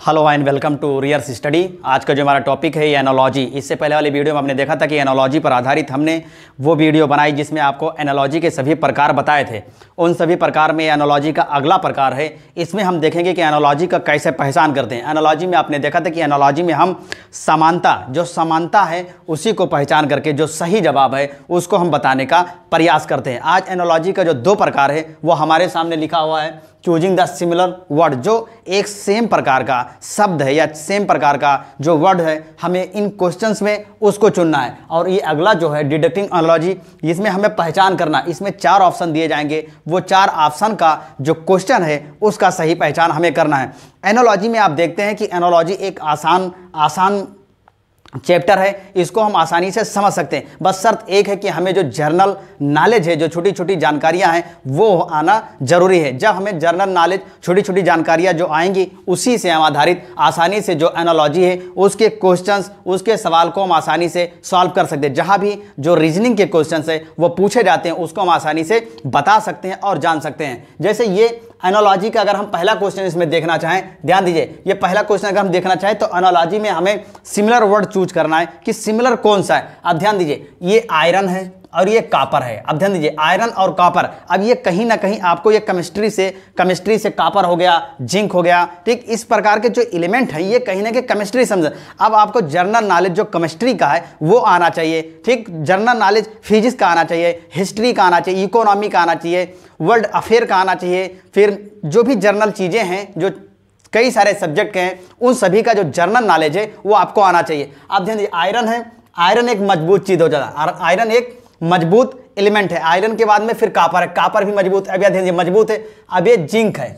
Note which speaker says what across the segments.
Speaker 1: Hello and welcome to रियर्स study. आज का जो हमारा टॉपिक है ये एनालॉजी। इससे पहले वाली वीडियो में हमने देखा था कि एनालॉजी पर आधारित हमने वो वीडियो बनाई जिसमें आपको एनालॉजी के सभी प्रकार बताए थे। उन सभी प्रकार में एनालॉजी का अगला प्रकार है। इसमें हम देखेंगे कि एनालॉजी का कैसे पहचान करते हैं। एनालॉजी में आपने देखा था कि एनालॉजी में हम जो समानता है उसी को पहचान करके जो सही जवाब है उसको हम बताने का प्रयास करते हैं। आज एनालॉजी का जो दो प्रकार है वो हमारे सामने लिखा हुआ है। चूजिंग द सिमिलर वर्ड, जो एक सेम प्रकार का शब्द है या सेम प्रकार का जो वर्ड है हमें इन क्वेश्चंस में उसको चुनना है। और ये अगला जो है डिडक्टिंग एनालॉजी, इसमें हमें पहचान करना। इसमें 4 ऑप्शन दिए जाएंगे, वो 4 ऑप्शन का जो क्वेश्चन है उसका सही पहचान हमें करना है। एनालॉजी में आप देखते हैं कि एनालॉजी एक आसान चैप्टर है, इसको हम आसानी से समझ सकते हैं। बस शर्त एक है कि हमें जो जर्नल नॉलेज है, जो छोटी छोटी जानकारियां हैं वो आना जरूरी है। जब हमें जर्नल नॉलेज छोटी छोटी जानकारियां जो आएंगी उसी से हम आधारित आसानी से जो एनालॉजी है उसके क्वेश्चंस, उसके सवाल को हम आसानी से सॉल्व कर सकते हैं। जहां भी जो रीजनिंग के क्वेश्चंस है वो पूछे जाते हैं उसको हम आसानी से बता सकते हैं और जान सकते हैं। जैसे ये एनालॉजी का अगर हम पहला क्वेश्चन इसमें देखना चाहें, ध्यान दीजिए, ये पहला क्वेश्चन अगर हम देखना चाहें तो एनालॉजी में हमें सिमिलर वर्ड चूज करना है कि सिमिलर कौन सा है। अब ध्यान दीजिए, ये आयरन है और ये कॉपर है। अब ध्यान दीजिए, आयरन और कॉपर, अब ये कहीं ना कहीं आपको ये केमिस्ट्री से कॉपर हो गया, जिंक हो गया, ठीक। इस प्रकार के जो एलिमेंट हैं ये कहीं ना कहीं केमिस्ट्री समझ। अब आपको जर्नल नॉलेज जो केमिस्ट्री का है वो आना चाहिए, ठीक। जर्नल नॉलेज फिजिक्स का आना चाहिए, हिस्ट्री का आना चाहिए, इकोनॉमी का आना चाहिए, वर्ल्ड अफेयर का आना चाहिए। फिर जो भी जर्नल चीज़ें हैं, जो कई सारे सब्जेक्ट के हैं, उन सभी का जो जर्नल नॉलेज है वो आपको आना चाहिए। अब ध्यान दीजिए, आयरन है, आयरन एक मजबूत चीज़ हो जाता है, आयरन एक मजबूत एलिमेंट है। आयरन के बाद में फिर कॉपर है, कॉपर भी मजबूत, अब ध्यान दीजिए मजबूत है। अब ये जिंक है,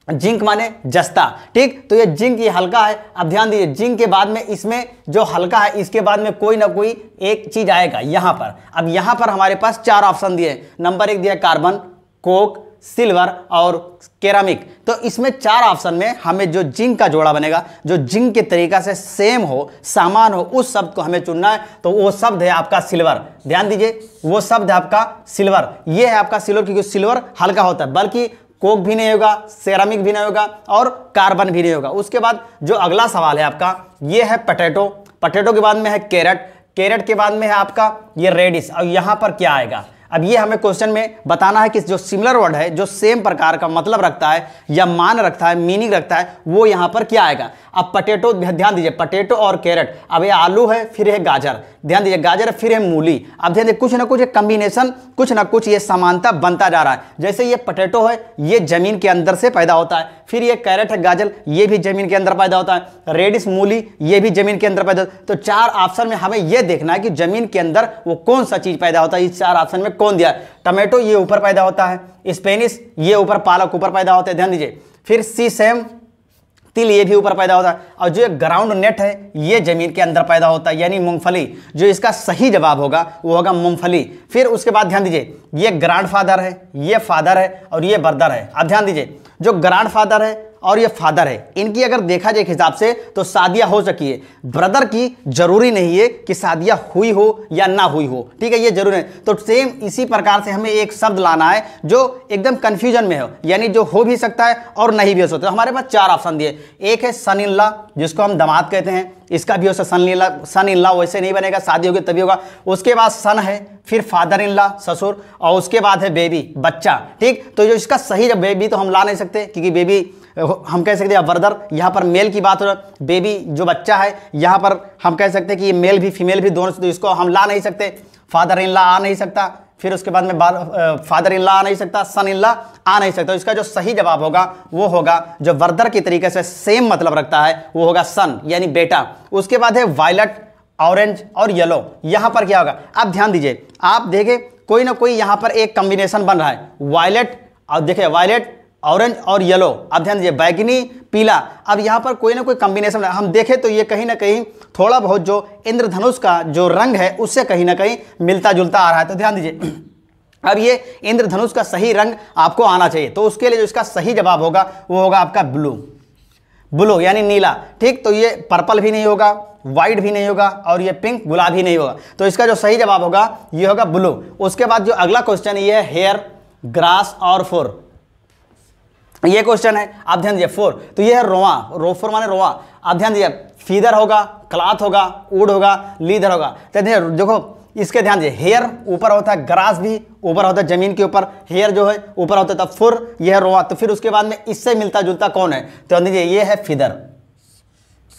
Speaker 1: जिंक माने जस्ता, ठीक। तो ये जिंक, ये हल्का है। अब ध्यान दीजिए, जिंक के बाद में इसमें जो हल्का है इसके बाद में कोई ना कोई एक चीज आएगा यहां पर। अब यहां पर हमारे पास 4 ऑप्शन दिए। नंबर 1 दिया कार्बन, कोक, सिल्वर और केरामिक। तो इसमें 4 ऑप्शन में हमें जो जिंक का जोड़ा बनेगा, जो जिंक के तरीका से सेम हो, समान हो, उस शब्द को हमें चुनना है। तो वो शब्द है आपका सिल्वर। ध्यान दीजिए, वो शब्द है आपका सिल्वर। ये है आपका सिल्वर, क्योंकि सिल्वर हल्का होता है। बल्कि कोक भी नहीं होगा, सेरामिक भी नहीं होगा और कार्बन भी नहीं होगा। उसके बाद जो अगला सवाल है आपका, ये है पोटैटो। पोटैटो के बाद में है कैरेट, कैरेट के बाद में है आपका ये रेडिश। और यहां पर क्या आएगा? अब ये हमें क्वेश्चन में बताना है कि जो सिमिलर वर्ड है, जो सेम प्रकार का मतलब रखता है या मान रखता है, मीनिंग रखता है, वो यहाँ पर क्या आएगा। अब पोटैटो, ध्यान दीजिए, पोटैटो और कैरेट, अब ये आलू है, फिर है गाजर, ध्यान दीजिए गाजर, फिर है मूली। अब ध्यान दीजिए, कुछ ना कुछ कॉम्बिनेशन, कुछ ना कुछ ये समानता बनता जा रहा है। जैसे ये पोटैटो है, ये जमीन के अंदर से पैदा होता है। फिर ये कैरेट है, गाजर, ये भी जमीन के अंदर पैदा होता है। रेडिश, मूली, ये भी जमीन के अंदर पैदा होता है। तो 4 ऑप्शन में हमें यह देखना है कि जमीन के अंदर वो कौन सा चीज पैदा होता है। इस 4 ऑप्शन में कौन दिया? टमाटो ये ऊपर पैदा होता है, स्पेनिश ये ऊपर, पालक ऊपर पैदा होता है, ध्यान दीजिए। फिर सीसम, तिल, ये भी ऊपर पैदा होता है। और जो ग्राउंड नेट है ये जमीन के अंदर पैदा होता है, यानी मूंगफली। जो इसका सही जवाब होगा वो होगा मूंगफली। फिर उसके बाद ध्यान दीजिए, ये ग्रैंडफादर है, ये फादर है और ये ब्रदर है। अब ध्यान दीजिए, जो ग्रैंडफादर है और ये फादर है, इनकी अगर देखा जाए एक हिसाब से तो शादियां हो सकी है। ब्रदर की जरूरी नहीं है कि शादियां हुई हो या ना हुई हो, ठीक है, ये जरूरी है। तो सेम इसी प्रकार से हमें एक शब्द लाना है जो एकदम कंफ्यूजन में हो, यानी जो हो भी सकता है और नहीं भी हो सकता। हमारे पास 4 ऑप्शन दिए। एक है सन इन लॉ, जिसको हम दामाद कहते हैं, इसका भी हो सकता सन इन लॉ, वैसे नहीं बनेगा, शादी होगी तभी होगा। उसके बाद सन है, फिर फादर इन लॉ, ससुर, और उसके बाद है बेबी, बच्चा, ठीक। तो जो इसका सही, जब बेबी तो हम ला नहीं सकते, क्योंकि बेबी हम कह सकते हैं ब्रदर, यहाँ पर मेल की बात हो, बेबी जो बच्चा है, यहाँ पर हम कह सकते हैं कि ये मेल भी फीमेल भी दोनों, तो इसको हम ला नहीं सकते। फादर इन लॉ आ नहीं सकता, फिर उसके बाद में फादर इन लॉ आ नहीं सकता, सन इन लॉ आ नहीं सकता। इसका जो सही जवाब होगा वो होगा जो ब्रदर की तरीके से सेम मतलब रखता है, वो होगा सन, यानी बेटा। उसके बाद है वायलट, ऑरेंज और येलो। यहाँ पर क्या होगा? अब ध्यान दीजिए, आप देखें कोई ना कोई यहाँ पर एक कॉम्बिनेशन बन रहा है, वायलट, और देखिए वायलट, ऑरेंज और येलो। अब ध्यान दीजिए, बैगनी, पीला। अब यहाँ पर कोई ना कोई कॉम्बिनेशन हम देखें तो ये कहीं ना कहीं थोड़ा बहुत जो इंद्रधनुष का जो रंग है उससे कहीं ना कहीं मिलता जुलता आ रहा है। तो ध्यान दीजिए, अब ये इंद्रधनुष का सही रंग आपको आना चाहिए। तो उसके लिए जो इसका सही जवाब होगा वो होगा आपका ब्लू, ब्लू यानी नीला, ठीक। तो ये पर्पल भी नहीं होगा, व्हाइट भी नहीं होगा और ये पिंक, गुलाबी नहीं होगा। तो इसका जो सही जवाब होगा ये होगा ब्लू। उसके बाद जो अगला क्वेश्चन ये है हेयर, ग्रास और फुर। ये क्वेश्चन है, आप ध्यान दीजिए। 4 तो ये है रोआ, रोफर माने रोआ। आप ध्यान दीजिए, फीदर होगा, क्लॉथ होगा, वुड होगा, लीदर होगा। तो देखो इसके ध्यान दीजिए, हेयर ऊपर होता है, ग्रास भी ऊपर होता है, जमीन के ऊपर हेयर जो है ऊपर होता है, तब फुर, यह है रोआ। तो फिर उसके बाद में इससे मिलता जुलता कौन है, तो दीजिए ये है फीदर।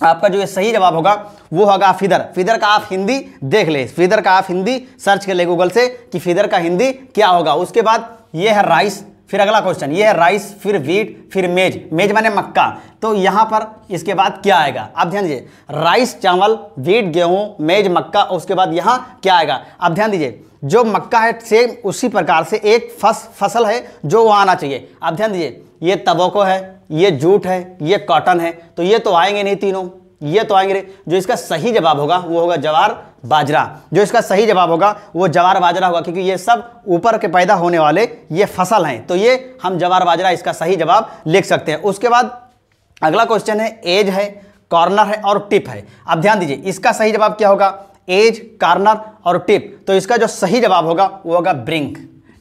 Speaker 1: आपका जो ये सही जवाब होगा वो होगा फीदर। फीदर का आप हिंदी देख ले, फीदर का आप हिंदी सर्च कर ले गूगल से कि फीदर का हिंदी क्या होगा। उसके बाद ये है राइस, फिर अगला क्वेश्चन ये है राइस, फिर व्हीट, फिर मेज, मेज माने मक्का। तो यहाँ पर इसके बाद क्या आएगा, आप ध्यान दीजिए, राइस चावल, व्हीट गेहूं, मेज मक्का, उसके बाद यहाँ क्या आएगा। आप ध्यान दीजिए, जो मक्का है सेम उसी प्रकार से एक फसल है जो वहाँ आना चाहिए। आप ध्यान दीजिए, ये तंबाकू है, ये जूट है, ये कॉटन है, तो ये तो आएंगे नहीं तीनों, ये तो आएंगे नहीं। जो इसका सही जवाब होगा वो होगा जवार बाजरा। जो इसका सही जवाब होगा वो जवार बाजरा होगा, क्योंकि ये सब ऊपर के पैदा होने वाले ये फसल हैं। तो ये हम जवार बाजरा इसका सही जवाब लिख सकते हैं। उसके बाद अगला क्वेश्चन है एज है, कॉर्नर है और टिप है। अब ध्यान दीजिए, इसका सही जवाब क्या होगा, एज, कॉर्नर और टिप। तो इसका जो सही जवाब होगा वो होगा ब्रिंक।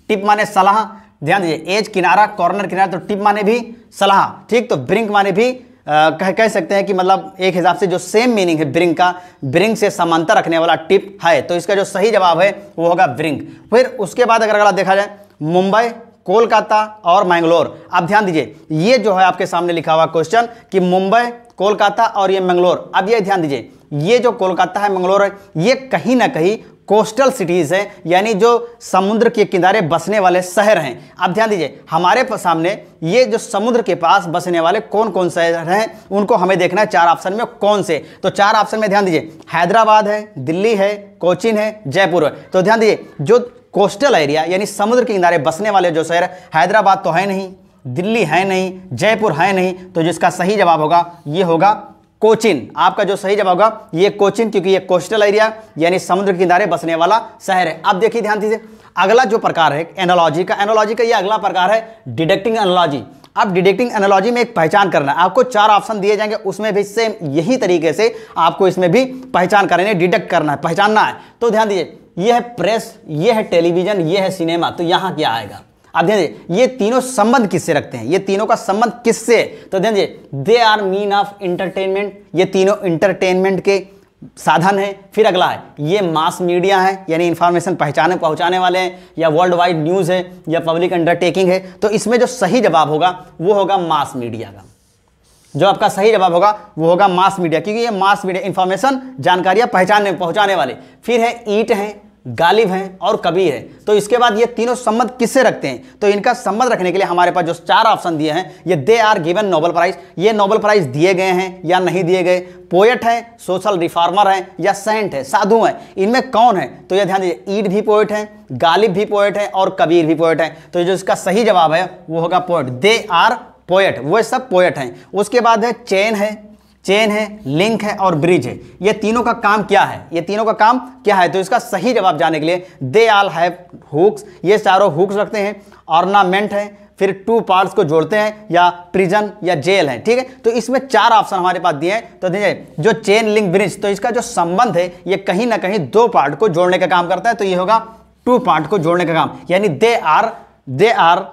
Speaker 1: टिप माने सलाह, ध्यान दीजिए, एज किनारा, कॉर्नर किनारा, तो टिप माने भी सलाह, ठीक। तो ब्रिंक माने भी कह सकते हैं कि मतलब एक हिसाब से जो सेम मीनिंग है ब्रिंक का, ब्रिंक से समांतर रखने वाला टिप है। तो इसका जो सही जवाब है वो होगा ब्रिंक। फिर उसके बाद अगर देखा जाए मुंबई, कोलकाता और मैंगलोर। आप ध्यान दीजिए, ये जो है आपके सामने लिखा हुआ क्वेश्चन कि मुंबई, कोलकाता और ये मैंगलोर। अब ये ध्यान दीजिए, ये जो कोलकाता है, मैंगलोर है, ये कहीं ना कहीं कोस्टल सिटीज हैं, यानी जो समुद्र के किनारे बसने वाले शहर हैं। आप ध्यान दीजिए, हमारे सामने ये जो समुद्र के पास बसने वाले कौन कौन शहर हैं उनको हमें देखना है 4 ऑप्शन में कौन से। तो 4 ऑप्शन में ध्यान दीजिए, हैदराबाद है, दिल्ली है, कोचीन है, जयपुर है। तो ध्यान दीजिए, जो कोस्टल एरिया यानी समुद्र के किनारे बसने वाले जो शहर, हैदराबाद तो है नहीं, दिल्ली है नहीं, जयपुर है नहीं, तो जिसका सही जवाब होगा ये होगा कोचीन। आपका जो सही जवाब होगा ये कोचीन, क्योंकि ये कोस्टल एरिया यानी समुद्र के किनारे बसने वाला शहर है। अब देखिए ध्यान दीजिए, अगला जो प्रकार है एनालॉजी का ये अगला प्रकार है डिडक्टिंग एनालॉजी। अब डिडक्टिंग एनालॉजी में एक पहचान करना है आपको, 4 ऑप्शन दिए जाएंगे, उसमें भी सेम यही तरीके से आपको इसमें भी पहचान करनी है, डिडक्ट करना है, पहचानना है। तो ध्यान दीजिए, ये है प्रेस, ये है टेलीविजन, ये है सिनेमा। तो यहाँ क्या आएगा, अब ध्यान दीजिए, ये तीनों संबंध किससे रखते हैं, ये तीनों का संबंध किससे है। तो ध्यान दीजिए, they are mean of entertainment, ये तीनों इंटरटेनमेंट के साधन है। फिर अगला है ये मास मीडिया है, यानी इंफॉर्मेशन पहुंचाने वाले हैं, या वर्ल्ड वाइड न्यूज़ है, या पब्लिक अंडरटेकिंग है। तो इसमें जो सही जवाब होगा वो होगा मास मीडिया का। जो आपका सही जवाब होगा वो होगा मास मीडिया, क्योंकि ये मास मीडिया इंफॉर्मेशन जानकारियां पहुंचाने वाले। फिर है ईट है, गालिब हैं और कबीर है। तो इसके बाद ये तीनों संबंध किससे रखते हैं, तो इनका संबंध रखने के लिए हमारे पास जो 4 ऑप्शन दिए हैं, ये they are given Nobel prize, ये नोबेल प्राइज दिए गए हैं या नहीं दिए गए, पोएट है, सोशल रिफॉर्मर है, या सेंट है, साधु है, इनमें कौन है। तो ये ध्यान दीजिए, ईट भी पोएट है, गालिब भी पोएट है और कबीर भी पोएट है। तो जो इसका सही जवाब है वो होगा पोएट, दे आर पोएट, वो सब पोएट हैं। उसके बाद है चेन है, लिंक है और ब्रिज है। ये तीनों का काम क्या है, ये तीनों का काम क्या है। तो इसका सही जवाब जानने के लिए दे ऑल हैव हुक्स, ये चारों हुक्स रखते हैं, ऑर्नामेंट है, फिर 2 पार्ट्स को जोड़ते हैं, या प्रिजन या जेल है, ठीक है। तो इसमें 4 ऑप्शन हमारे पास दिए हैं। तो देखिए, जो चेन, लिंक, ब्रिज, तो इसका जो संबंध है ये कहीं ना कहीं 2 पार्ट को जोड़ने का काम करता है। तो ये होगा 2 पार्ट को जोड़ने का काम, यानी they are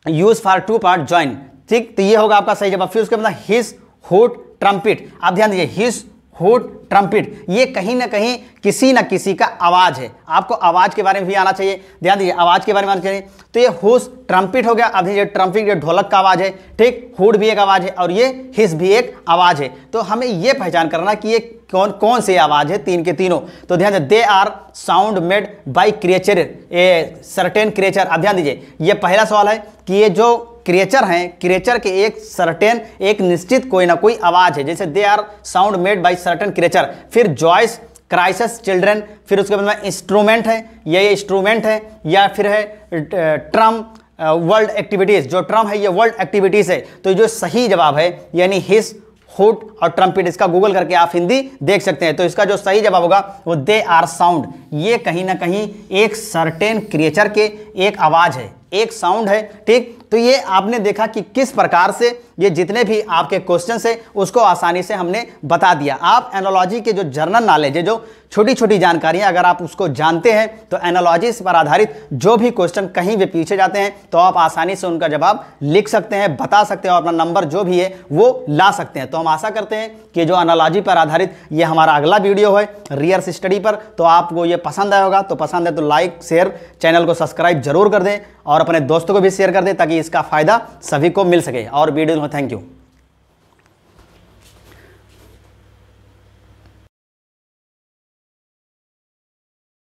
Speaker 1: use for 2 part join, ठीक। तो ये होगा आपका सही जवाब। फिर उसके बाद हिज हुड ट्रम्पिट। आप ध्यान दीजिए, हिज हुड ट्रम्पिट, ये कहीं ना कहीं किसी न किसी का आवाज है। आपको आवाज के बारे में भी आना चाहिए, ध्यान दीजिए, आवाज के बारे में आना चाहिए। तो ये हुस ट्रम्पिट हो गया। अब ये ट्रम्पिट ये ढोलक का आवाज है, ठीक, हुड भी एक आवाज है और ये हिस भी एक आवाज है। तो हमें ये पहचान करना कि ये कौन से आवाज है, 3 के तीनों। तो ध्यान दीजिए, they are sound made by creature, a certain creature. अब ध्यान दीजिए, ये पहला सवाल है कि ये जो क्रिएचर हैं, क्रिएचर के एक निश्चित कोई ना कोई आवाज है, जैसे they are sound made by certain creature. फिर जॉइस, क्राइसिस, चिल्ड्रन। फिर उसके बाद में इंस्ट्रूमेंट है, ये इंस्ट्रूमेंट है, या फिर है ट्रम, वर्ल्ड एक्टिविटीज। जो ट्रम है ये वर्ल्ड एक्टिविटीज है। तो जो सही जवाब है यानी हिस, हुड और ट्रम्पिट, इसका गूगल करके आप हिंदी देख सकते हैं। तो इसका जो सही जवाब होगा वो दे आर साउंड, ये कहीं ना कहीं एक सर्टेन क्रिएचर के एक आवाज है, एक साउंड है, ठीक। तो ये आपने देखा कि किस प्रकार से ये जितने भी आपके क्वेश्चन है उसको आसानी से हमने बता दिया। आप एनालॉजी के जो जनरल नॉलेज है, जो छोटी छोटी जानकारियां अगर आप उसको जानते हैं तो एनालॉजी पर आधारित जो भी क्वेश्चन कहीं भी पीछे जाते हैं तो आप आसानी से उनका जवाब लिख सकते हैं, बता सकते हैं और अपना नंबर जो भी है वो ला सकते हैं। तो हम आशा करते हैं कि जो एनालॉजी पर आधारित ये हमारा अगला वीडियो है रियर्स स्टडी पर, तो आपको ये पसंद आया होगा। तो पसंद है तो लाइक शेयर, चैनल को सब्सक्राइब जरूर कर दें और अपने दोस्तों को भी शेयर कर दें ताकि इसका फायदा सभी को मिल सके। और वीडियो में थैंक यू।